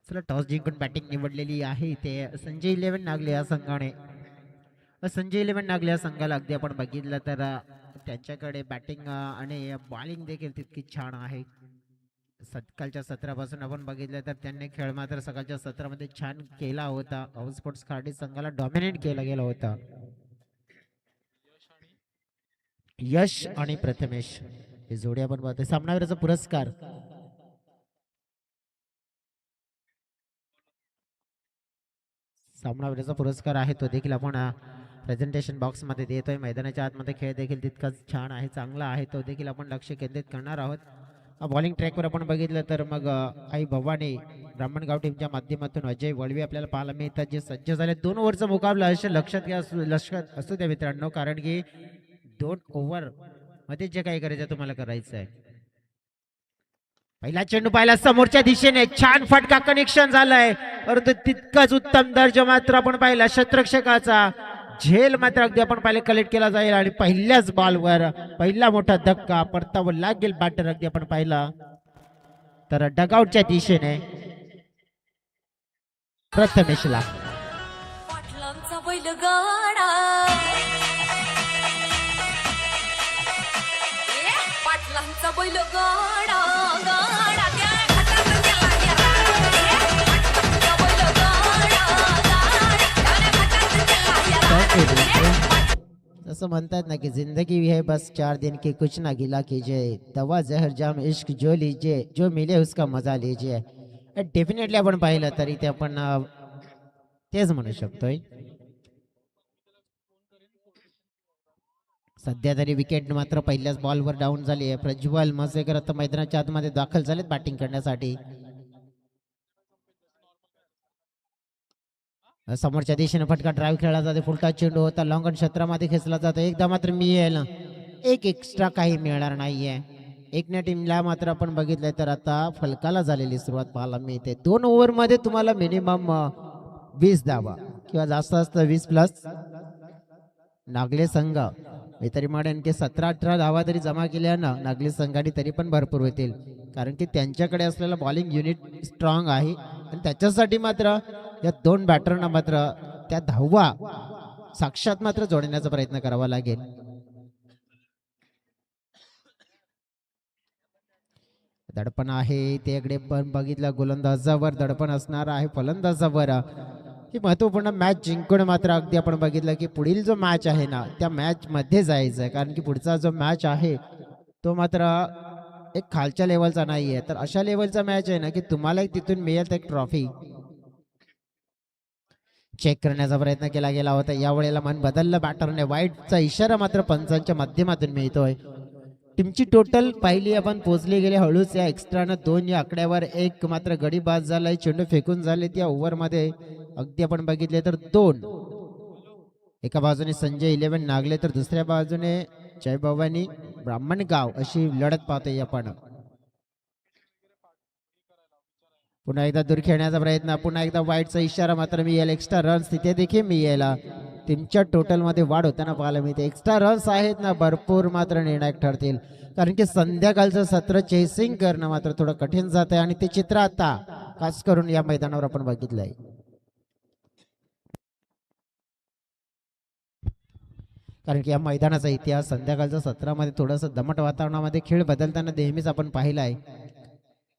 चला टॉस जिंकून बॅटिंग निवडलेली आहे ते संजय 11 नागले या संघाने. संजय 11 नागले या संघाला अगदी आपण बघितलं तर त्यांच्याकडे बॅटिंग आणि बॉलिंग देखील तितकी छान आहे. सकाळच्या सत्रापासून आपण बघितलं तर त्यांनी खेळ मात्र सकाळच्या सत्रामध्ये छान केला होता. हाऊस स्पोर्ट्स खाडी संघाला डॉमिनेट केला गेला होता. यश आणि प्रथमेश ही जोडी आपण पाहतोय. सामनावीराचा पुरस्कार सामनावीराचा पुरस्कार आहे तो देखील आपण प्रेझेंटेशन बॉक्स मध्ये देतोय. मैदानाच्या आतमध्ये खेळ देखील तितकाच छान आहे, चांगला आहे, तो देखील आपण लक्ष केंद्रित करणार आहोत. बॉलिंग ट्रॅकवर आपण बघितलं तर मग आई भवानी ब्राह्मणगाव टीमच्या माध्यमातून अजय वळवी आपल्याला पाहायला मिळतात, जे सज्ज झाले. 2 ओव्हरचा मुकाबला असे लक्षात असू द्या मित्रांनो, कारण की 2 ओव्हर मध्ये जे काही करायचं तुम्हाला करायचं आहे. पहिला चेंडू पाहिला समोरच्या दिशेने, छान फटका कनेक्शन झालाय, परंतु तितकाच उत्तम दर्जा मात्र आपण पाहिला शतरक्षकाचा. झेल मात्र अगदी आपण पाहिले कलेक्ट केला जाईल आणि पहिल्याच बॉलवर पहिला मोठा धक्का परतावा लागेल बॅटर अगदी आपण पाहिला तर डगआउटच्या दिशेने प्रथमेशला. पाटलांचा बैलगाडा पाटलांचा बैलगाडा गाडा त्या घाटात गेला गेला पाटलांचा बैलगाडा गाडा त्या घाटात गेला गेला. जसं म्हणतात ना की जिंदगी है बस 4 दिन की कुछ ना गिला कीजिए, दवा जहर जाम इश्क जो लीजिए, जो मिले उसका मजा लीजिए. डेफिनेटली आपण पाहिलं तरी ते आपण तेच म्हणू शकतोय. सध्या तरी विकेट मात्र पहिल्याच बॉलवर डाऊन झाली आहे. प्रज्वल मसेकर आता मैदानाच्या आतमध्ये दाखल झालेत बॅटिंग करण्यासाठी. समोरच्या दिशेने फटका ड्राईव्ह खेळला जाते, फुलटा चेंडू होता, लॉंगन क्षेत्रामध्ये खेचला जातो. एकदा मात्र मिळेल, एक एक्स्ट्रा काही मिळणार नाहीये. एकन्या टीमला मात्र आपण बघितलंय तर आता फलकाला झालेली सुरुवात पाहायला मिळते. 2 ओव्हर मध्ये तुम्हाला मिनिमम 20 धावा किंवा जास्त असतं 20+. नागले संघ मी तरी म्हणेन की 17-18 धावा तरी जमा केल्या ना नागले संघाने तरी पण भरपूर होतील, कारण की त्यांच्याकडे असलेला बॉलिंग युनिट स्ट्रॉंग आहे आणि त्याच्यासाठी मात्र या 2 बॅटरना मात्र त्या धावा साक्षात मात्र जोडण्याचा प्रयत्न करावा लागेल. दडपण आहे त्याकडे पण बघितलं, गोलंदाजावर दडपण असणार आहे फलंदाजावर. ही महत्वपूर्ण मॅच जिंकून मात्र अगदी आपण बघितलं की पुढील जो मॅच आहे ना त्या मॅच मध्ये जायचं आहे, कारण की पुढचा जो मॅच आहे तो मात्र एक खालच्या लेवलचा नाहीये, तर अशा लेवलचा मॅच आहे ना की तुम्हाला तिथून मिळेल एक ट्रॉफी. चेक करण्याचा प्रयत्न केला गेला होता, यावेळेला मन बदललं बॅटरने. वाईटचा इशारा मात्र पंचांच्या माध्यमातून मिळतोय. टीमची टोटल पाहिली आपण पोहोचली गेले हळूच या एक्स्ट्रानं 2 या आकड्यावर. एक मात्र गडी बाद झालाय, चेंडू फेकून झाले त्या ओव्हर मध्ये अगदी आपण बघितले तर 2. एका बाजूने संजय 11 नागले तर दुसऱ्या बाजूने जय भवानी ब्राह्मणगाव अशी लढत पाहतोय आपण. पुन्हा एकदा दूर खेळण्याचा प्रयत्न, पुन्हा एकदा वाईटचा इशारा मात्र मिळेल. एक्स्ट्रा रन्स तिथे देखील मिळेल. टीमच्या टोटल मध्ये वाढ होताना पाहायला मिळते. एक्स्ट्रा रन्स आहेत ना भरपूर मात्र निर्णायक ठरतील, कारण की संध्याकाळचं सत्र चेसिंग करणं मात्र थोडं कठीण जात आहे आणि ते चित्र आता खास करून या मैदानावर आपण बघितलंय. कारण की या मैदानाचा इतिहास संध्याकाळच्या सत्रामध्ये थोडंसं दमट वातावरणामध्ये खेळ बदलताना नेहमीच आपण पाहिला आहे.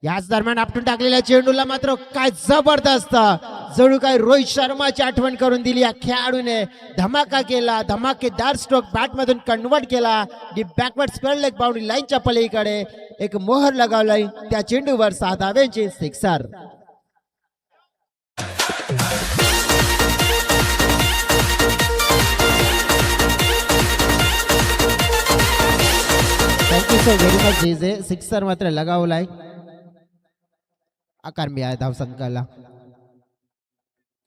याच दरम्यान आपटून टाकलेल्या चेंडूला मात्र काय जबरदस्त, जणू काय रोहित शर्माची आठवण करून दिली. या खेळाडूने धमाका केला, धमाकेदार स्ट्रोक बॅट मधून कन्वर्ट केला. बॅकवर्ड स्क्वेअर लेग बाउंड्री लाईनच्या पलीकडे एक मोहर लगावलाय त्या चेंडूवर 6 धाव्यांची sixer. Thank you so very much जे सिक्सर मात्र लगावलाय. आकार मिळाला धावसंख्याला.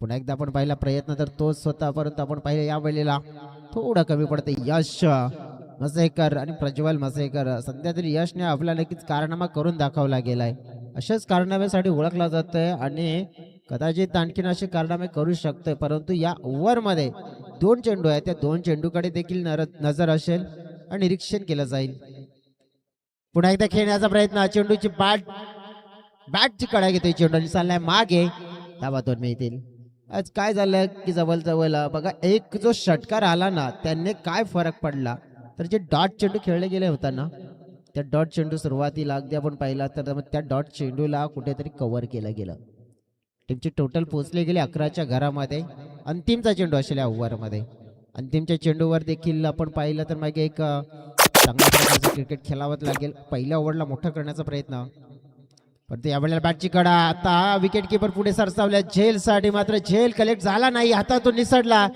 पुन्हा एकदा आपण पाहिला प्रयत्न तर तोच होता, परंतु आपण पाहिलं या वेळेला थोडं कमी पडते. यश मसेकर आणि प्रज्वल मसेकर, सध्या तरी यशने आपला नक्कीच कारनामा करून दाखवला गेलाय. अशाच कारनाम्यासाठी ओळखला जातोय आणि कदाचित आणखीन असे कारनामे करू शकतोय, परंतु या ओव्हर मध्ये 2 चेंडू आहेत, त्या 2 चेंडूकडे देखील नजर असेल आणि निरीक्षण केलं जाईल. पुन्हा एकदा खेळण्याचा प्रयत्न, चेंडूची बाट बॅटची कडा घेतोय चेंडू आणि चाललाय मागे. धावा 2 मिळतील. आज काय झालं की जवळ जवळ बघा एक जो षटकार आला ना त्याने काय फरक पडला तर जे डॉट चेंडू खेळले गेले होता ना त्या डॉट चेंडू सुरुवातीला अगदी आपण पाहिला तर मग त्या डॉट चेंडूला कुठेतरी कव्हर केलं गेलं. टीमची टोटल पोहोचले गेले 11च्या घरामध्ये. अंतिमचा चेंडू असेल या ओव्हरमध्ये. अंतिमच्या चेंडूवर देखील आपण पाहिलं तर मग एक चांगल्या प्रकारचं क्रिकेट खेळावं लागेल. पहिल्या ओव्हरला मोठा करण्याचा प्रयत्न परंतु यावेळेला बॅटची कडा. आता विकेट किपर पुढे सरसावल्या झेलसाठी मात्र झेल कलेक्ट झाला नाही. हातातून निसटला.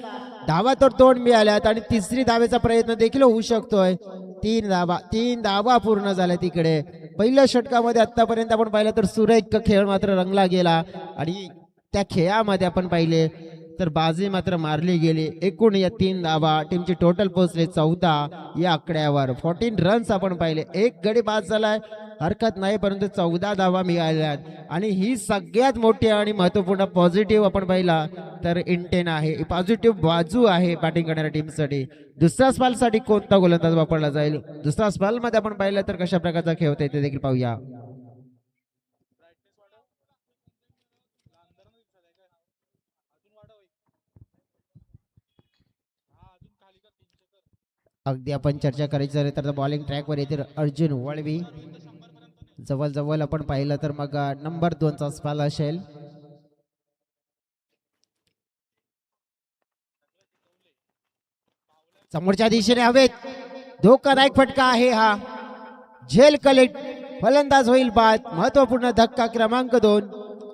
धावा तर 2 मिळाल्यात आणि तिसरी धावेचा प्रयत्न देखील होऊ शकतोय. 3 धावा पूर्ण झाल्या तिकडे. पहिल्या षटकामध्ये आतापर्यंत आपण पाहिलं तर सुरेख खेळ मात्र रंगला गेला आणि त्या खेळामध्ये आपण पाहिले तर बाजी मात्र मारली गेली. एकूण या 3 धावा टीमची टोटल पोहोचले 14 या आकड्यावर. 14 रन्स आपण पाहिले. एक गडी बाद झालाय हरकत नाही परंतु 14 धावा मिळाल्यात आणि ही सगळ्यात मोठी आणि महत्वपूर्ण पॉझिटिव्ह आपण पाहिला तर इंटेन आहे. पॉझिटिव्ह बाजू आहे बॅटिंग करणाऱ्या टीमसाठी. दुसऱ्या स्पेलसाठी कोणता गोलंदाज वापरला जाईल दुसऱ्या स्पेल मध्ये आपण पाहिलं तर कशा प्रकारचा खेळ होता ते देखील पाहूया. अगदी आपण चर्चा करायची झाली तर बॉलिंग ट्रॅकवर येतील अर्जुन वळवी. जवळ जवळ आपण पाहिलं तर मग नंबर 2चा स्पेल असेल. समोरच्या दिशेने हवेत धोकादायक फटका आहे हा. झेल कलेक्ट फलंदाज होईल बाद. महत्वपूर्ण धक्का क्रमांक 2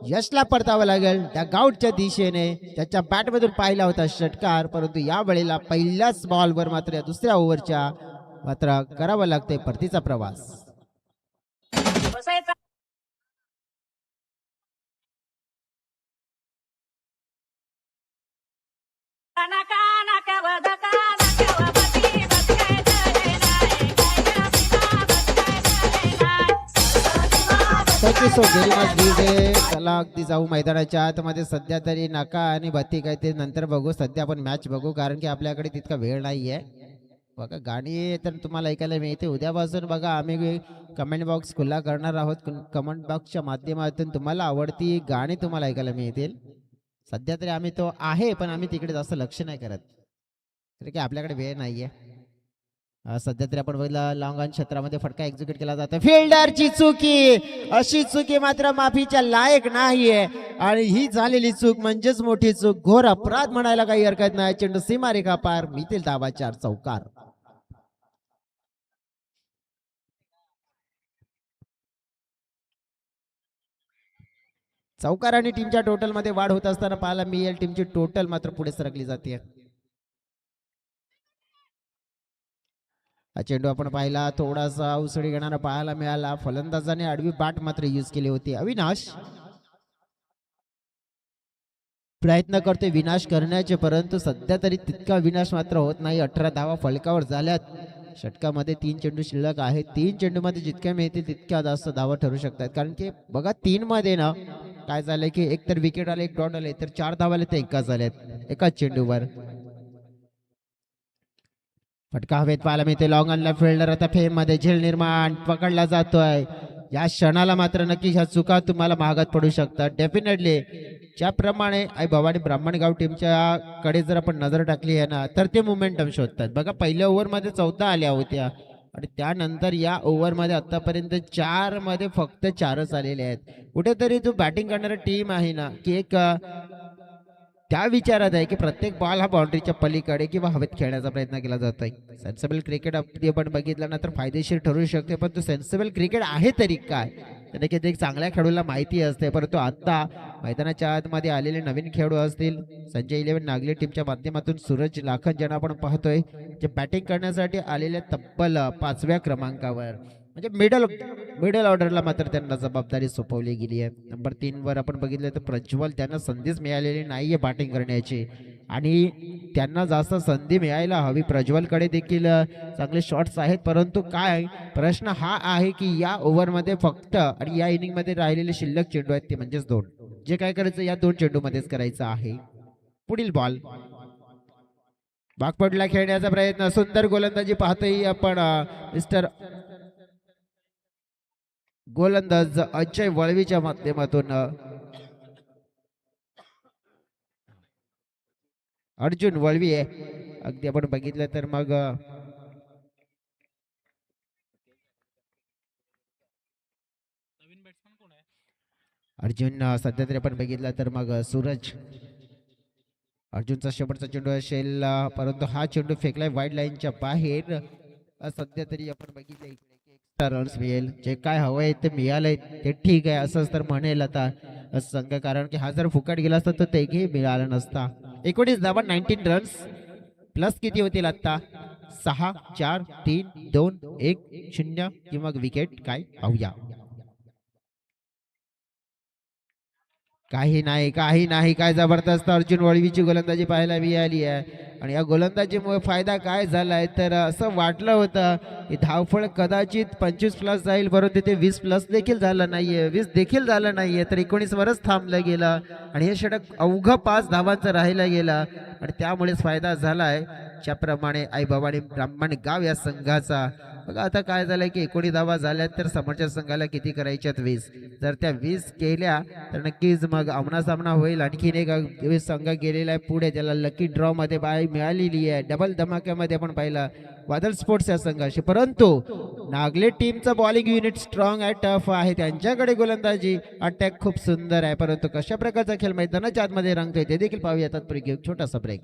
यशला परतावा लागेल त्या गाऊटच्या दिशेने. त्याच्या बॅटमधून पाहिला होता षटकार परंतु या वेळेला पहिल्याच बॉलवर मात्र या दुसऱ्या ओव्हरच्या मात्र करावा लागते परतीचा प्रवास. चला अगदी जाऊ मैदानाच्या आतमध्ये. सध्या तरी नाका आणि बत्ती काय ते नंतर बघू. सध्या आपण मॅच बघू कारण की आपल्याकडे तितका वेळ नाहीये. बघा गाणी तर तुम्हाला ऐकायला मिळते. उद्यापासून बघा आम्ही कमेंट बॉक्स खुला करणार आहोत. कमेंट बॉक्सच्या माध्यमातून तुम्हाला आवडती गाणी तुम्हाला ऐकायला मिळतील. सध्या तरी आम्ही तो आहे पण आम्ही तिकडे जास्त लक्ष नाही करत कारण की आपल्याकडे वेळ नाहीये. सध्या तरी आपण बघितलं लॉंग ऑन क्षेत्रामध्ये फटका एक्झिक्यूट केला जातो. फिल्डरची चुकी. अशी चुकी मात्र माफीच्या लायक नाहीये आणि ही झालेली चूक म्हणजेच मोठी चूक. घोर अपराध म्हणायला काही हरकत नाही. चेंडू सीमारेखा पार. मिळतील धावा 4 चौकार. चौकार आणि टीमच्या टोटल मध्ये वाढ होत असताना पाहायला मिळेल. टीमची टोटल मात्र पुढे सरकली जाते. हा चेंडू आपण पाहिला थोडासा उसळी घेणारा पाहायला मिळाला. फलंदाजाने आडवी बाट मात्र यूज केली होती. अविनाश प्रयत्न करते विनाश करण्याचे परंतु सध्या तरी तितका विनाश मात्र होत नाही. 18 धावा फलकावर झाल्यात. षटकामध्ये 3 चेंडू शिल्लक आहेत. 3 चेंडू मध्ये जितक्या मिळतील तितक्या जास्त धावा ठरू शकतात कारण की बघा 3 मध्ये ना काय झालंय की एक तर विकेट आले एक डॉट आले तर 4 धावा आले तर एकाच झाल्यात एकाच चेंडूवर. फटका हवेत पाहायला मिळते. लॉंग ऑनला फिल्डर आता फेम मध्ये झेल निर्माण पकडला जातोय. या क्षणाला मात्र नक्की ह्या चुका तुम्हाला महागात पडू शकतात डेफिनेटली. ज्याप्रमाणे आई भवानी ब्राह्मणगाव टीमच्या कडे जर आपण नजर टाकली आहे ना तर ते मोमेंटम शोधतात. बघा पहिल्या ओव्हरमध्ये 14 आल्या होत्या आणि त्यानंतर या ओव्हरमध्ये आतापर्यंत 4 मध्ये फक्त 4च आलेले आहेत. कुठेतरी जो बॅटिंग करणारा टीम आहे ना की एक त्या विचारात आहे की प्रत्येक बॉल हा बाउंड्रीच्या पलीकडे किंवा हवेत खेळण्याचा प्रयत्न केला जातोय. सेन्सिबल क्रिकेट आपण बघितलं ना तर फायदेशीर ठरू शकते पण तो सेन्सिबल क्रिकेट आहे तरी काय त्याने एक चांगल्या खेळूला माहिती असते. परंतु आता मैदानाच्या आतमध्ये आलेले नवीन खेळाडू असतील संजय 11 नागले टीमच्या माध्यमातून सूरज लाखन ज्यांना आपण पाहतोय जे बॅटिंग करण्यासाठी आलेल्या तब्बल 5व्या क्रमांकावर म्हणजे मिडल ऑर्डरला मात्र त्यांना जबाबदारी सोपवली गेली आहे. नंबर 3 वर आपण बघितलं तर प्रज्वल त्यांना संधीच मिळालेली नाहीये बॅटिंग करण्याची आणि त्यांना जास्त संधी मिळायला हवी. प्रज्वलकडे देखील चांगले शॉट्स आहेत परंतु काय प्रश्न हा आहे की या ओव्हरमध्ये फक्त आणि या इनिंग मध्ये राहिलेले शिल्लक चेंडू आहेत ते म्हणजेच 2. जे काय करायचं या 2 चेंडू मध्येच करायचं आहे. पुढील बॉल बागपटला खेळण्याचा प्रयत्न. सुंदर गोलंदाजी पाहतोय आपण मिस्टर गोलंदाज अजय वळवीच्या माध्यमातून अर्जुन वळवी आहे. अगदी आपण बघितलं तर मग अर्जुन सध्या तरी आपण बघितलं तर मग सूरज अर्जुनचा शेवटचा चेंडू असेल परंतु हा चेंडू फेकलाय वाईड लाईनच्या बाहेर. सध्या तरी आपण बघितलं एक्स्ट्रा रन्स मिळेल. जे काय हवंय ते मिळालंय ते ठीक आहे असंच तर म्हणेल आता संघ, कारण की हा जर फुकट गेला असता तर तेही मिळाला नसता. 19 धावा 19 रन्स प्लस किती होतील आता 6 4 3 2 1 0 किंवा विकेट काय पाहूया. काही नाही काही नाही, काय जबरदस्त अर्जुन वळवीची गोलंदाजी पाहायला मिळाली आहे. आणि या गोलंदाजीमुळे फायदा काय झालाय तर असं वाटलं होतं की धावफळ कदाचित 25 प्लस जाईल, परंतु ते 20 प्लस देखील झालं नाहीये, 20 देखील झालं नाहीये, तर 19 वरच थांबलं गेलं. आणि हे षटक अवघं 5 धावांचं राहिलं गेलं आणि त्यामुळेच फायदा झालाय. ज्याप्रमाणे आई बाबाने ब्राह्मण गाव या संघाचा बघा आता काय झालंय की 19 धावा झाल्या तर समोरच्या संघाला किती करायच्यात 20. जर त्या 20 केल्या तर नक्कीच मग आमना सामना होईल. आणखीन एक संघ गेलेला आहे पुढे, त्याला लकी ड्रॉ मध्ये बाय मिळालेली आहे. डबल धमाक्यामध्ये आपण पाहिला वादळ स्पोर्ट्स या संघाशी, परंतु नागले टीमचं बॉलिंग युनिट स्ट्रॉंग आहे, टफ आहे, त्यांच्याकडे गोलंदाजी अटॅक खूप सुंदर आहे. परंतु कशा प्रकारचा खेळ मैदानाच्या आतमध्ये रंगतोय ते देखील पाहूया. तत्पूर्वी घेऊ छोटासा ब्रेक.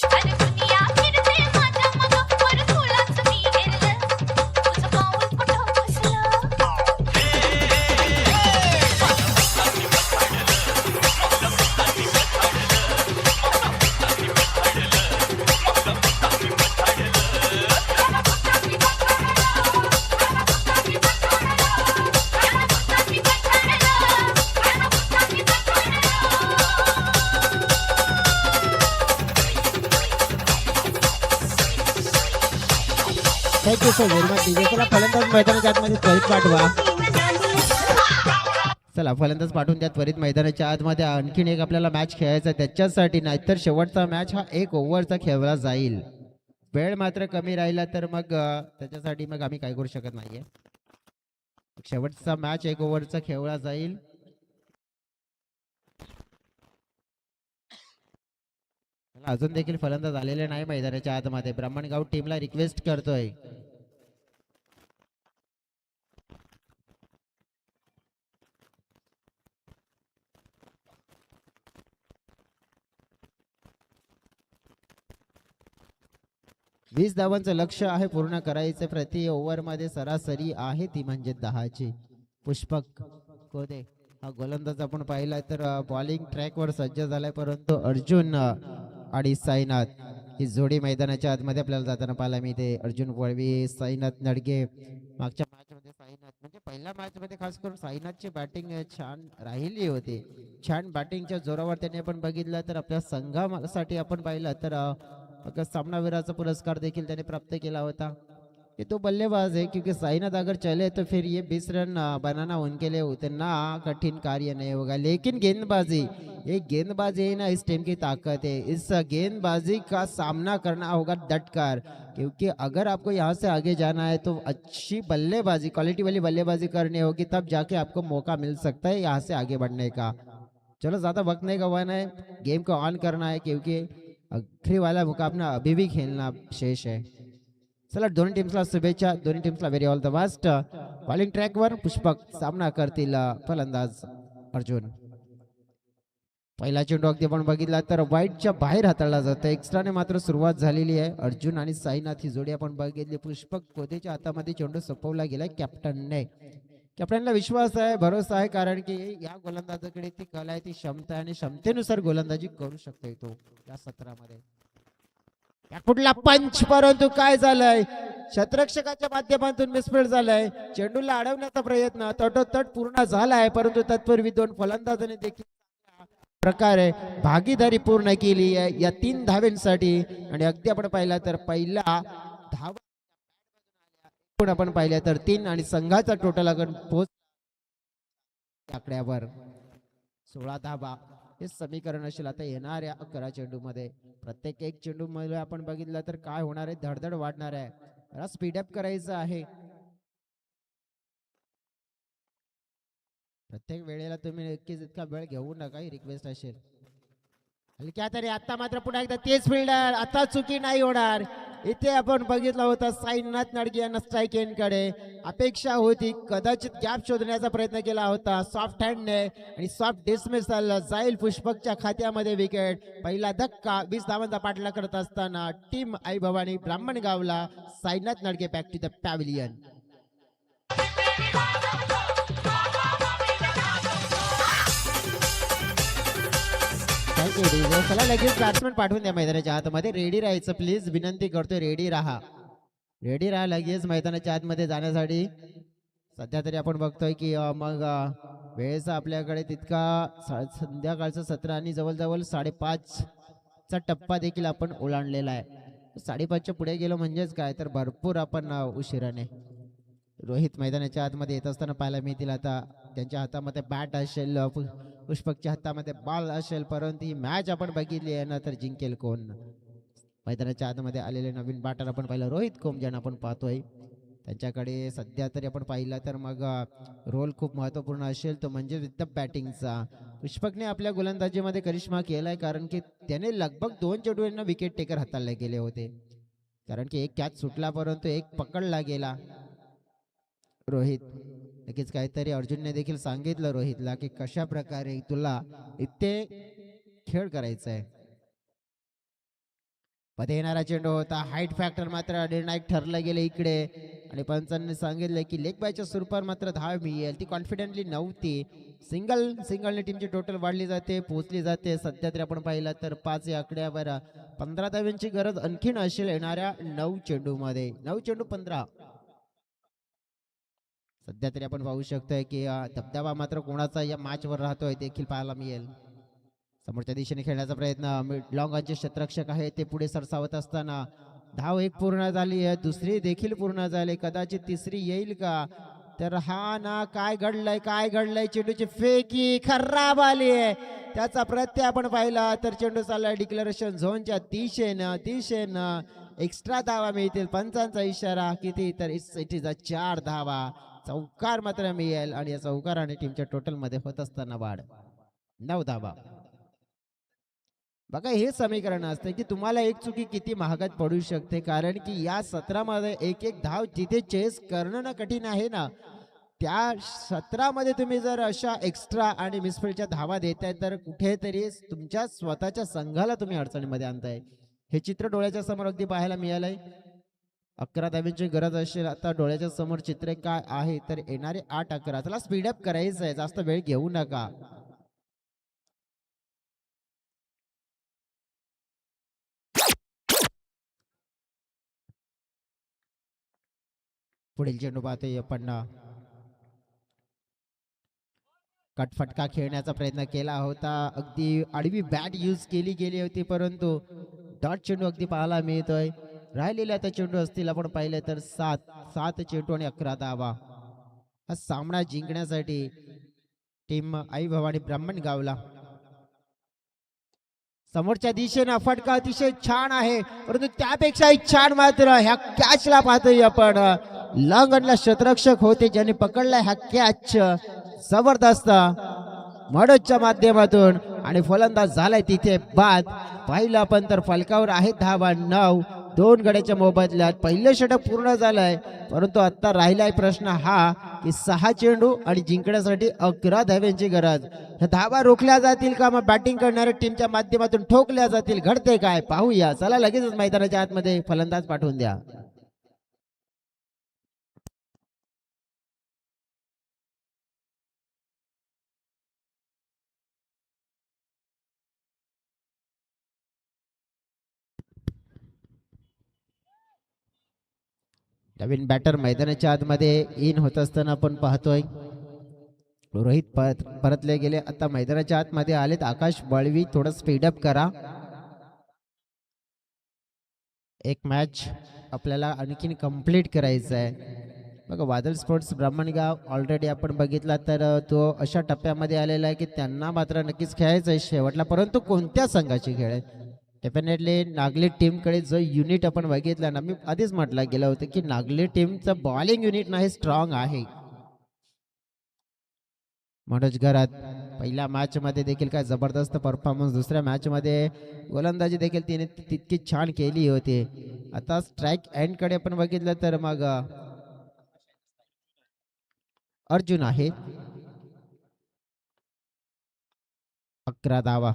अरे दुनिया फिरते माझ्या मग वर तुलाच मी हेरलं तुझं पाऊल कुठं बसलं thank you so very much DJ. चला फलंदाज मैदानाच्या आतमध्ये त्वरित पाठवा. चला फलंदाज पाठवून त्या त्वरित मैदानाच्या आतमध्ये आणखीन एक आपल्याला मॅच खेळायचा त्याच्यासाठी, नाहीतर शेवटचा मॅच हा 1 ओव्हरचा खेळला जाईल. वेळ मात्र कमी राहिला तर मग त्याच्यासाठी मग आम्ही काय करू शकत नाहीये. शेवटचा मॅच 1 ओव्हरचा खेळला जाईल. अजून देखील फलंदाज आलेले नाही मैदानाच्या आतमध्ये. ब्राह्मणगाव टीमला रिक्वेस्ट करतोय. वीस धावांचं लक्ष आहे पूर्ण करायचं. प्रति ओव्हर मध्ये सरासरी आहे ती म्हणजे 10ची. पुष्पक कोदे हा गोलंदाज आपण पाहिला तर बॉलिंग ट्रॅकवर सज्ज झालाय, परंतु अर्जुन आणि साईनाथ ही जोडी मैदानाच्या आतमध्ये आपल्याला जाताना पाहायला मिळते. अर्जुन वळवी साईनाथ नडगे. मागच्या मॅच मध्ये साईनाथ म्हणजे पहिल्या मॅच मध्ये खास करून साईनाथची बॅटिंग छान राहिली होती. छान बॅटिंगच्या जोरावर त्याने आपण बघितलं तर आपल्या संघासाठी आपण पाहिलं तर सामनावीराचा पुरस्कार देखील त्याने प्राप्त केला होता. ये तो बल्लेबाज है, क्योंकि साइनाथ अगर चले तो फिर ये 20 रन बनाना उनके लिए उतना कठिन कार्य नहीं होगा. लेकिन गेंदबाजी, ये गेंदबाजी है ना, इस टीम की ताकत है. इस गेंदबाजी का सामना करना होगा डटकर, क्योंकि अगर आपको यहाँ से आगे जाना है तो अच्छी बल्लेबाजी, क्वालिटी वाली बल्लेबाजी करनी होगी, तब जाके आपको मौका मिल सकता है यहाँ से आगे बढ़ने का. चलो ज़्यादा वक्त नहीं गंवाना है, गेम को ऑन करना है, क्योंकि आखिरी वाला मुकाबला अभी भी खेलना शेष है. चला दोन्ही टीम्सला शुभेच्छा. दोन्ही टीम्सला very all the best. Bowling ट्रॅकवर पुष्पक सामना करतील फलंदाज अर्जुन. पहिला चेंडू अगदी आपण बघितला तर वाईटच्या बाहेर हाताळला जातो. एक्स्ट्राने मात्र सुरुवात झालेली आहे. अर्जुन आणि साईनाथ ही जोडी आपण बघितली. पुष्पक कोदेच्या हातामध्ये चेंडू सोपवला गेलाय कॅप्टनने. कॅप्टनला विश्वास आहे, भरोसा आहे, कारण की या गोलंदाजाकडे ती कला आहे, ती क्षमता आहे आणि क्षमतेनुसार गोलंदाजी करू शकतोय तो या सत्रामध्ये. कुठला पंच, परंतु काय झालंय क्षेत्ररक्षकाच्या माध्यमातून मिसफील्ड झालाय. चेंडूला अडवण्याचा प्रयत्न तटोतट पूर्ण झालाय, परंतु तत्पूर्वी दोन फलंदाजांनी देखील प्रकारे भागीदारी पूर्ण केली आहे या 3 धावांसाठी. आणि अगदी आपण पाहिला तर पहिला धावा आपण पाहिल्या तर 3 आणि संघाचा टोटल अगर पोहोच आकड्यावर 16 धावा हे समीकरण असेल आता येणाऱ्या 11 चेंडूमध्ये. प्रत्येक एक चेंडू मध्ये आपण बघितलं तर काय होणार आहे, धडधड वाढणार आहे. मला स्पीडअप करायचं आहे. प्रत्येक वेळेला तुम्ही नक्कीच इतका वेळ घेऊ नका, ही रिक्वेस्ट असेल. हलक्या तरी आता मात्र पुन्हा एकदा तेच फिल्डर, आता चुकी नाही होणार. इथे आपण बघितलं होतं साईनाथ नडगे यांना स्ट्राईक एंडकडे. अपेक्षा होती कदाचित गॅप शोधण्याचा प्रयत्न केला होता सॉफ्ट हँडने आणि सॉफ्ट डिसमिसल जाईल पुष्पकच्या खात्यामध्ये विकेट. पहिला धक्का 20 धावांचा पाठलाग करत असताना टीम आई भवानी ब्राह्मणगावला Sainath Nadge back to the pavilion. चला लगेच बॅट्समॅन पाठवून द्या मैदानाच्या आतमध्ये. रेडी राहायचं प्लीज, विनंती करतोय. रेडी राहा, रेडी राहा लगेच मैदानाच्या आतमध्ये जाण्यासाठी. सध्या तरी आपण बघतोय की मग वेळेचा आपल्याकडे तितका संध्याकाळचं सत्र आणि जवळजवळ 5:30चा टप्पा देखील आपण ओलांडलेला आहे. 5:30च्या पुढे गेलो म्हणजेच काय तर भरपूर आपण उशिराने. रोहित मैदानाच्या आतमध्ये येत असताना पाहायला मिळतील. आता त्यांच्या हातामध्ये बॅट असेल, पुष्पकच्या हातामध्ये बॉल असेल, परंतु ही मॅच आपण बघितली आहे ना तर जिंकेल कोण. मैदानाच्या आतमध्ये आलेले नवीन बॅटर आपण पाहिलं रोहित कोम ज्यांना आपण पाहतोय. त्यांच्याकडे सध्या तरी आपण पाहिलं तर मग रोल खूप महत्त्वपूर्ण असेल तो म्हणजे विथ द बॅटिंगचा. पुष्पकने आपल्या गोलंदाजीमध्ये करिश्मा केलाय, कारण की त्याने लगभग 2 चेंडूंना विकेट टेकर हाताळले गेले होते. कारण की एक कॅच सुटला परंतु एक पकडला गेला. रोहित नक्कीच काहीतरी अर्जुनने देखील सांगितलं रोहितला की कशा प्रकारे तुला इथे खेळ करायचा आहे. मध्ये येणारा चेंडू होता, हाईट फॅक्टर मात्र निर्णायक ठरलं गेले इकडे आणि पंचांनी सांगितलं की लेग बायच्या स्वरूपात मात्र धाव मिळेल. ती कॉन्फिडेंटली नव्हती. सिंगलने टीमची टोटल वाढली जाते, पोहोचली जाते. सध्या तरी आपण पाहिलं तर 5 या आकड्यावर 15 धाव्यांची गरज आणखीन असेल येणाऱ्या 9 चेंडूमध्ये. 9 चेंडू 15. सध्या तरी आपण पाहू शकतोय की धबधबा मात्र कोणाचा या मॅचवर राहतोय देखील पाहायला मिळेल. समोरच्या दिशेने खेळण्याचा प्रयत्न, लॉंगांचे क्षेत्ररक्षक आहे ते पुढे सरसावत असताना धाव एक पूर्ण झाली आहे, दुसरी देखील पूर्ण झाली, कदाचित तिसरी येईल का. तर हा ना काय घडलंय चेंडूची फेकी खराब आली आहे. त्याचा प्रत्यय आपण पाहिला तर चेंडू चाललाय डिक्लेरेशन झोनच्या दिशेनं. एक्स्ट्रा धावा मिळतील, पंचांचा इशारा किती तर इट इज 4 धावा. चौकार मात्र मिळेल आणि या चौकाराने टीमच्या टोटल मध्ये होत असताना वाढ 9 धावा. बघा हे समीकरण असते की तुम्हाला एक चुकी किती महागात पडू शकते, कारण की या सत्रामध्ये एक धाव जिथे चेस करणं ना कठीण आहे ना, त्या सत्रामध्ये तुम्ही जर अशा एक्स्ट्रा आणि मिसफिल्डच्या धावा देताय तर कुठेतरी तुमच्या स्वतःच्या संघाला तुम्ही अडचणीमध्ये आणताय. हे चित्र डोळ्याच्या समोर अगदी पाहायला मिळालंय. 11 धाव्यांची गरज असेल. आता डोळ्याच्या समोर चित्र काय आहे तर येणारे 8-11. चला स्पीडअप करायचं आहे, जास्त वेळ घेऊ नका. पुढील चेंडू पाहतोय आपण. कटफटका खेळण्याचा प्रयत्न केला होता, अगदी आडवी बॅट यूज केली गेली होती, परंतु डॉट चेंडू अगदी पाहायला मिळतोय. राहिलेले आता चेंडू असतील आपण पाहिले तर 7 चेंडू आणि 11 धावा. हा सामना जिंकण्यासाठी टीम आई भवानी ब्राह्मणगावला. समोरच्या दिशेनं फटका अतिशय छान आहे, परंतु त्यापेक्षा छान मात्र ह्या कॅचला पाहतोय आपण. लॉंगनला क्षेत्ररक्षक होते ज्यांनी पकडलाय हा कॅच. जबरदस्त मडोच्या माध्यमातून आणि फलंदाज झालाय तिथे बाद. पाहिलं आपण तर फलकावर आहे धावा 9. 2 गड्याच्या मोबदल्यात पहिलं षटक पूर्ण झालंय, परंतु आता राहिलाय प्रश्न हा की 6 चेंडू आणि जिंकण्यासाठी 11 धाव्यांची गरज. ह्या धावा रोखल्या जातील का, मग बॅटिंग करणाऱ्या टीमच्या माध्यमातून ठोकल्या जातील, घडते काय पाहूया. चला लगेचच मैदानाच्या आतमध्ये फलंदाज पाठवून द्या. नवीन बॅटर मैदानाच्या आतमध्ये इन होत असताना आपण पाहतोय. रोहित परतले गेले, आता मैदानाच्या आतमध्ये आलेत आकाश बळवी. थोडं स्पीडअप करा. एक मॅच आपल्याला आणखीन कंप्लीट करायचं आहे. बघा वादळ स्पोर्ट्स ब्राह्मणगाव ऑलरेडी आपण बघितला तर तो अशा टप्प्यामध्ये आलेला आहे की त्यांना मात्र नक्कीच खेळायचं आहे शेवटला, परंतु कोणत्या संघाची खेळ आहे. डेफिनेटली नागली टीमकडे जो युनिट आपण बघितला ना, मी आधीच म्हटलं गेलं होतं की नागली टीमचं बॉलिंग युनिट ना हे स्ट्रॉंग आहे. मनोज घरात पहिल्या मॅच मध्ये देखील काय जबरदस्त परफॉर्मन्स, दुसऱ्या मॅच मध्ये गोलंदाजी देखील तिने तितकी छान केली होती. आता स्ट्राईक एंड कडे आपण बघितलं तर मग अर्जुन आहे. 11 धावा,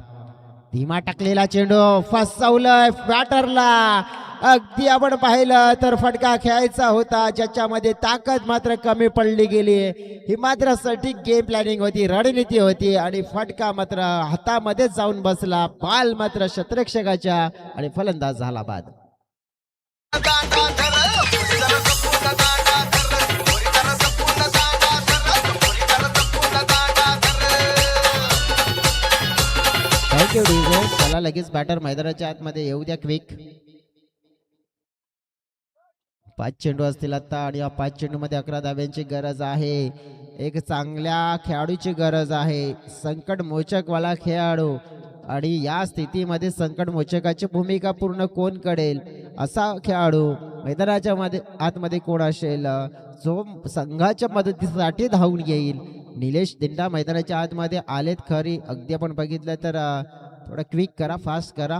धीमा टाकलेला चेंडू फसवलंय बॅटरला. अगदी आपण पाहिलं तर फटका खेळायचा होता, ज्याच्यामध्ये ताकद मात्र कमी पडली गेली. ही मात्र सटीक गेम प्लॅनिंग होती, रणनीती होती आणि फटका मात्र हातामध्ये जाऊन बसला. बॉल मात्र क्षेत्ररक्षकाच्या आणि फलंदाज झाला बाद. Thank you DJ. चला लगेच बॅटर मैदानाच्या आतमध्ये येऊ द्या क्विक. 5 चेंडू असतील आता आणि या 5 चेंडू मध्ये 11 धाव्यांची गरज आहे. एक चांगल्या खेळाडूची गरज आहे, संकट मोचक वाला खेळाडू. आणि या स्थितीमध्ये संकट मोचकाची भूमिका पूर्ण कोण करेल असा खेळाडू मैदानाच्या मध्ये आतमध्ये कोण असेल जो संघाच्या मदतीसाठी धावून येईल. निलेश दिंडा मैदानाच्या आतमध्ये आलेत खरी, अगदी आपण बघितलं तर थोडं क्विक करा, फास्ट करा.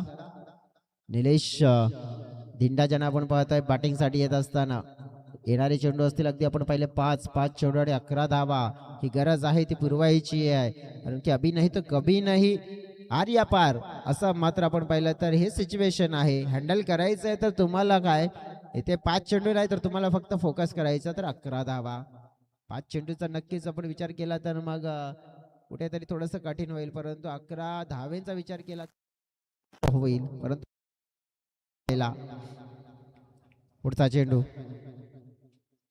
निलेश दिंडा ज्यांना आपण पाहतोय बॅटिंग साठी येत असताना येणारे चेंडू असतील अगदी आपण पाहिले 5 चेंडू आणि 11 धावा. ही गरज आहे ती पुरवायची आहे, कारण की अभी नाही तो कभी नाही आर्या पार असं मात्र आपण पाहिलं तर हे सिच्युएशन आहे. हँडल करायचं आहे तर तुम्हाला काय इथे 5 चेंडू नाही तर तुम्हाला फक्त फोकस करायचा तर 11 धावा. 5 चेंडूचा नक्कीच आपण विचार केला तर मग कुठेतरी थोडंसं कठीण होईल, परंतु 11 धावेचा विचार केला होईल. परंतु पुढचा चेंडू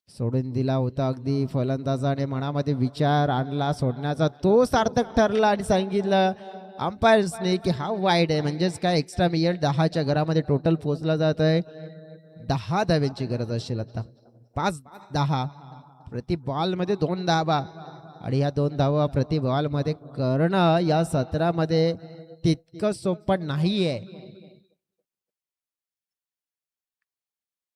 सोडून दिला होता, अगदी फलंदाजाने मनामध्ये विचार आणला सोडण्याचा, तो सार्थक ठरला आणि सांगितलं अंपायर्सने की हा वाईड आहे. म्हणजेच काय एक्स्ट्रा मिळेल. 10च्या घरामध्ये टोटल पोहोचला जात आहे. 10 धाव्यांची गरज असेल आता. 5-10 प्रति बॉल मध्ये 2 धावा आणि या 2 धावा प्रति बॉल मध्ये करणं या सत्रामध्ये तितकं सोपं नाहीये.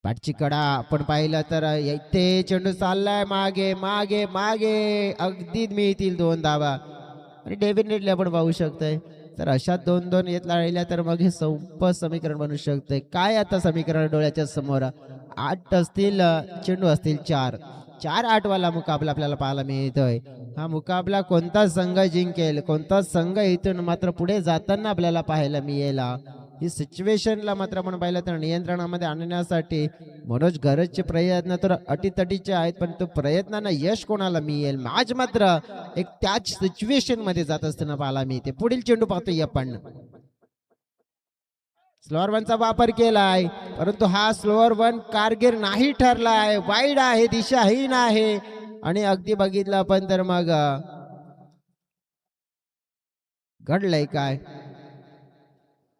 बॅटची कडा आपण पाहिलं तर इथे चेंडू चाललाय मागे मागे मागे, अगदी मिळतील 2 धावा आणि डेफिनेटली आपण पाहू शकतोय तर अशा 2-2 येत राहिल्या तर मग हे सोपं समीकरण बनू शकतंय. काय आता समीकरण डोळ्याच्या समोर 8 असतील चेंडू असतील 4-8 वाला मुकाबला आपल्याला पाहायला मिळतोय. हा मुकाबला कोणता संघ जिंकेल, कोणता संघ इथून मात्र पुढे जाताना आपल्याला पाहायला मिळेल. ही सिच्युएशनला मात्र आपण पाहिलं तर नियंत्रणामध्ये आणण्यासाठी मनोज घरजचे प्रयत्न तर अटीतटीचे आहेत, पण तो प्रयत्नांना यश कोणाला मिळेल. मॅच मात्र एक त्याच सिच्युएशन मध्ये जात असताना पाहायला मिळते. पुढील चेंडू पाहतोय आपण. स्लोअर वनचा वापर केलाय, परंतु हा स्लोअर वन कारगीर नाही ठरलाय, वाईड आहे, दिशाहीन आहे आणि अगदी बघितलं आपण तर मग घडलंय काय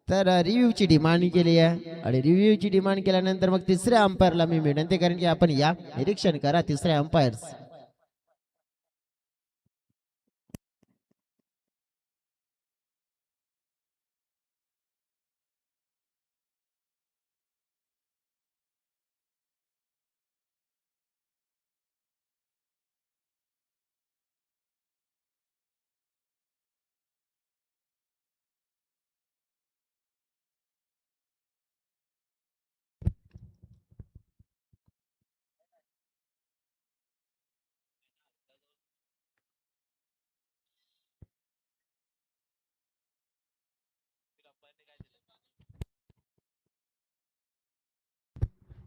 तर रिव्ह्यूची डिमांड केली आहे आणि रिव्ह्यूची डिमांड केल्यानंतर मग तिसऱ्या अंपायरला मी विनंती करेन की आपण या निरीक्षण करा तिसऱ्या अंपायर्स.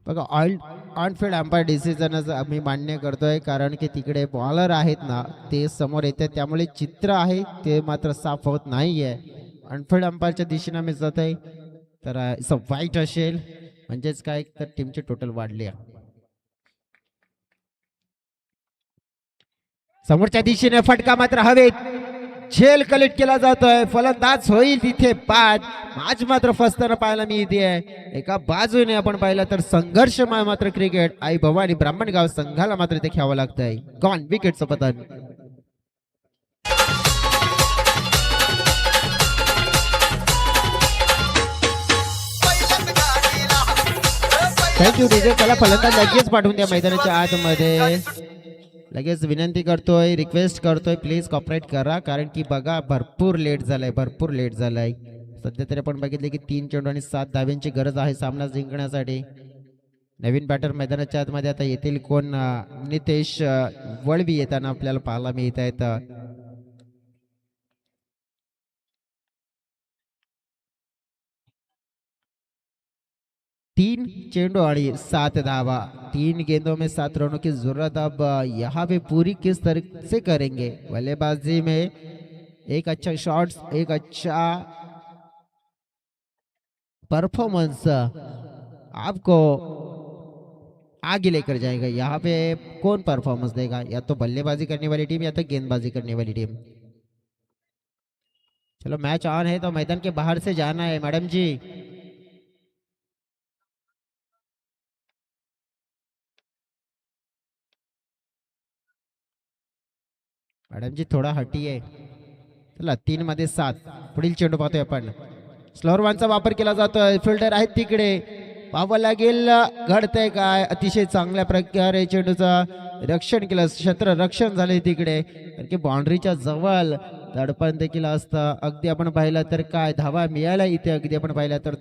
बघा ऑन फील्ड अंपायर डिसिजन आम्ही मान्य करतोय, कारण की तिकडे बॉलर आहेत ना ते समोर येते, त्यामुळे चित्र आहे ते मात्र साफ होत नाहीये. ऑनफील्ड अंपायरच्या दिशेने मी जात आहे तर वाईट असेल, म्हणजेच काय तर टीमची टोटल वाढली आहे. समोरच्या दिशेने फटका मात्र हवेत झेल कलेक्ट केला जातोय. फलंदाज होईल तिथे बाद. मॅच मात्र फसताना पाहायला मिळते. एका बाजूने आपण पाहिलं तर संघर्ष मात्र क्रिकेट आई भवानी ब्राह्मणगाव संघाला मात्र ते खेळावं लागतंय. गॉन विकेटचं पतन. Thank you DJ. त्याला फलंदाज लगेच पाठवून द्या मैदानाच्या आतमध्ये. लगेच विनंती करतोय, रिक्वेस्ट करतोय, प्लीज कॉपरेट करा. कारण की बघा भरपूर लेट झालाय. सध्या तरी आपण बघितले की 3 चेंडू आणि 7 धाव्यांची गरज आहे सामना जिंकण्यासाठी. नवीन बॅटर मैदानाच्या आतमध्ये आता येतील कोण? नितेश वळवी येताना आपल्याला पाहायला मिळत आहेत. 3 चेंडू आणि 7 धावा. 3 गेंदों में 7 रनों की जरूरत. अब यहाँ पे पूरी किस तरह से करेंगे? बल्लेबाजी में एक अच्छा शॉट्स, एक अच्छा परफॉर्मेंस आपको आगे लेकर जाएगा. यहाँ पे कौन परफॉर्मेंस देगा? या तो बल्लेबाजी करने वाली टीम या तो गेंदबाजी करने वाली टीम. चलो मैच ऑन है तो मैदान के बाहर से जाना है मैडम जी. मैडम जी थोडा हटी आहे. चला 3 मध्ये 7. पुढील चेंडू पाहतोय आपण. स्लोअर वनचा वापर केला जातोय. फिल्डर आहेत तिकडे. पाहावं लागेल घडतंय काय. अतिशय चांगल्या प्रकारे चेंडूचं रक्षण केलं. क्षेत्र रक्षण झाले तिकडे. कारण की बाउंड्रीच्या जवळ दडपण देखील असतं. अगदी आपण पाहिलं तर काय धावा मिळाला इथे. अगदी आपण पाहिलं तर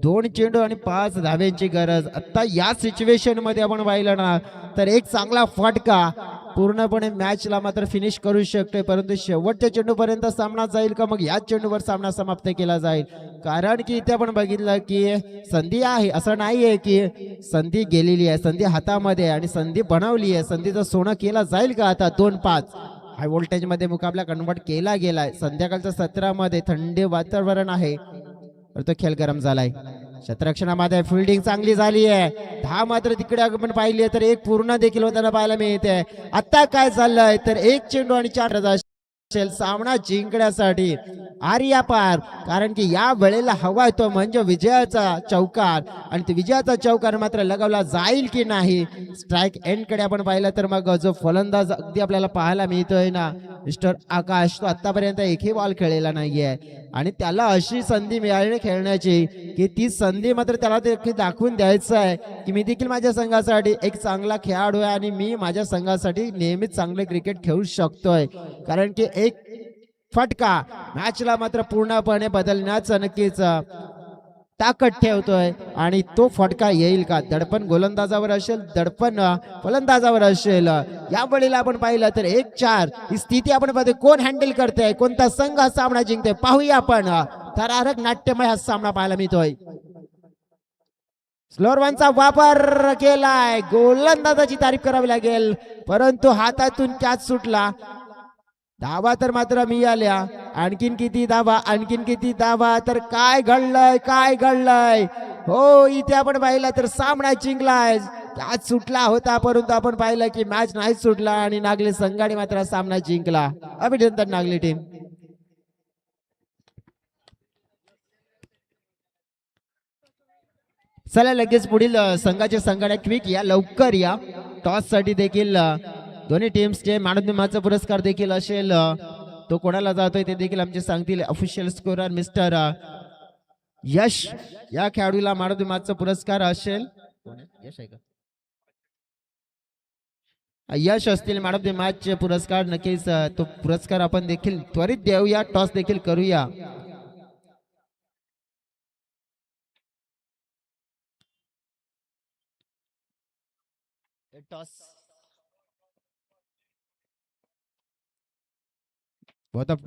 2 चेंडू आणि 5 धाव्यांची गरज. आता या सिच्युएशन मध्ये आपण पाहिलं ना तर एक चांगला फटका पूर्णपणे मॅचला मात्र फिनिश करू शकतोय. परंतु शेवटच्या चेंडूपर्यंत सामना जाईल का मग याच चेंडूवर सामना समाप्त केला जाईल? कारण की इथे आपण बघितलं की संधी आहे, असं नाहीये की संधी गेलेली आहे. संधी हातामध्ये आणि संधी बनवली आहे. संधीचं सोनं केला जाईल का आता? 2-5 हाय व्होल्टेज मध्ये मुकाबला कन्वर्ट केला गेलाय. संध्याकाळच्या सत्रामध्ये थंड वातावरण आहे तर तो खेळ गरम झालाय. क्षेत्ररक्षणामध्ये फिल्डिंग चांगली झाली आहे. 10 मात्र तिकडे आपण पाहिली तर एक पूर्ण देखील होताना पाहायला मिळते. आता काय चाललंय तर 1 चेंडू आणि 4 रन सामना जिंकण्यासाठी आर्या पार. कारण की या वेळेला हवा तो म्हणजे विजयाचा चौकार. आणि तो विजयाचा चौकार मात्र लगावला जाईल की नाही. स्ट्राईक एंड कडे आपण पाहिलं तर मग जो फलंदाज अगदी आपल्याला पाहायला मिळतोय ना मिस्टर आकाश, तो आतापर्यंत एकही बॉल खेळलेला नाहीये. आणि त्याला अशी संधी मिळाली खेळण्याची की ती संधी मात्र त्याला देखील दाखवून द्यायचं आहे की मी देखील माझ्या संघासाठी एक चांगला खेळाडू आहे आणि मी माझ्या संघासाठी नेहमीच चांगले क्रिकेट खेळू शकतोय. कारण की एक फटका मॅचला मात्र पूर्णपणे बदलण्याचं नक्कीच ताकद ठेवतोय. आणि तो फटका येईल का? दडपण गोलंदाजावर असेल, दडपण फलंदाजावर असेल. या वेळेला आपण पाहिलं तर 1-4 ही स्थिती आपण पाहतोय. कोण हँडल करतोय, कोणता संघ हा सामना जिंकतोय पाहूया आपण. थरारक नाट्यमय हा सामना पाहायला मिळतोय. स्लोअर वनचा वापर केलाय. गोलंदाजाची तारीफ करावी लागेल परंतु हातातून कॅच सुटला. धावा तर मात्र मिळाल्या. आणखीन किती धावा तर काय घडलंय हो इथे आपण पाहिलं तर सामना जिंकलाय. कॅच सुटला होता परंतु आपण पाहिलं की मॅच नाही सुटला आणि नागले संघाने मात्र सामना जिंकला. अभिनंदन नागले टीम. चला लगेच पुढील संघाचे संघटक क्विक या, लवकर या. टॉस साठी देखील दोन्ही टीम्सचे मॅन ऑफ द मॅचचा पुरस्कार देखील असेल. तो कोणाला जातोय ते देखील आमचे सांगतील ऑफिशियल स्कोरर मिस्टर यश. या खेळाडूला मॅन ऑफ द मॅचचा पुरस्कार असेल. यश आहे का? यश असतील मॅन ऑफ द मॅचचे पुरस्कार. नक्कीच तो पुरस्कार आपण देखील त्वरित देऊया. टॉस देखील करूया. टॉस बहुत अप टू